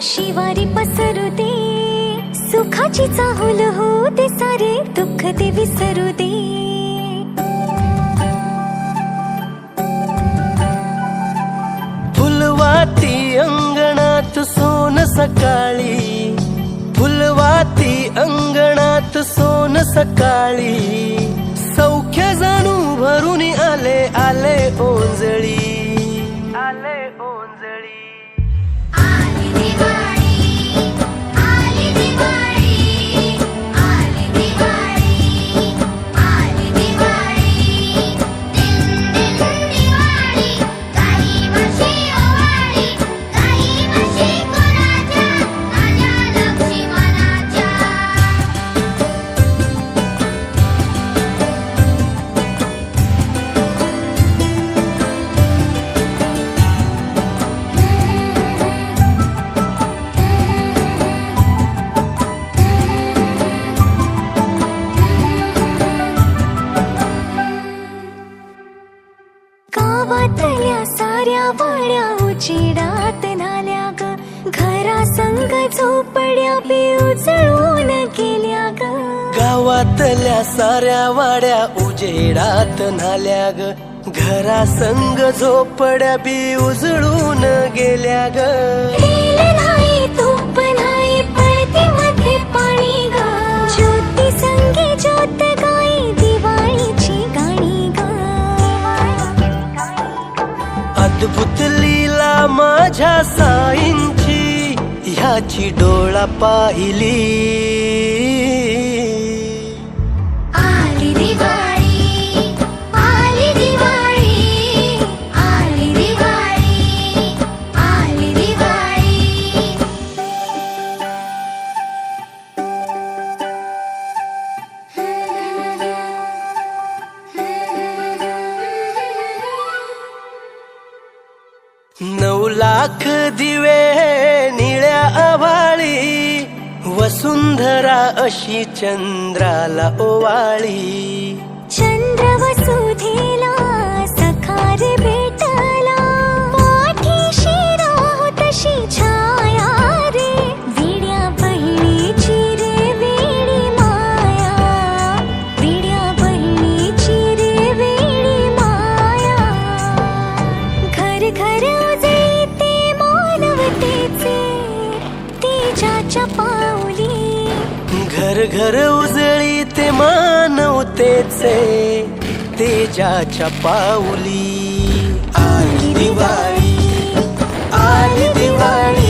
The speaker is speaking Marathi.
शिवारी पसरू दे, सुखाची चाहुल हो दे, सारे दुःख ते विसरू दे. फुलवाती अंगणात सोन सकाळी, फुलवाती अंगणात सोन सकाळी, सौख्य जाणू भरून आले आले ओंजळी, आले ओंजळी. आली दिवाळी, आली दिवाळी, आली दिवाळी, आली दिवाळी. दिन दिन दिवाळी, काही वर्षी ओवाळी, काही वर्षी कोणाच्या, राजा लक्ष्मणाच्या. गावातल्या साऱ्या वाड्या उजेडात नाल्या ग, घरा संग झोपड्या बी उजळून गेल्या ग. गावातल्या साऱ्या वाड्या उजेडात नाल्या ग, घरा संग झोपड्या बी उजळून गेल्या ग. तेल नाही तूप नाही पळतीमध्ये पाणी ग, ज्योती संगी ज्योत गाई दिवाळीची गाणी ग. अद्भुत लीला माझ्या साईंची, ह्याची डोळा पाहिली. आली दिवाळी, आली दिवाळी, आली दिवाळी, आली दिवाळी. नऊ लाख दिवे निळ्या आभाळी, वसुंधरा अशी चंद्राला ओवाळी. चंद्र वसुधेला सखार भेटला, पाठीशी राहो तशी छाया रे, विड्या बहिणीची रे वेडी माया, विड्या बहिणीची रे वेडी माया. घर घर उजळते मानवतेचे, तेजाच्या पाऊली. घर घर उजळी ते मानवतेचे, तेजाच्या पाऊली. आली दिवाळी, आली दिवाळी.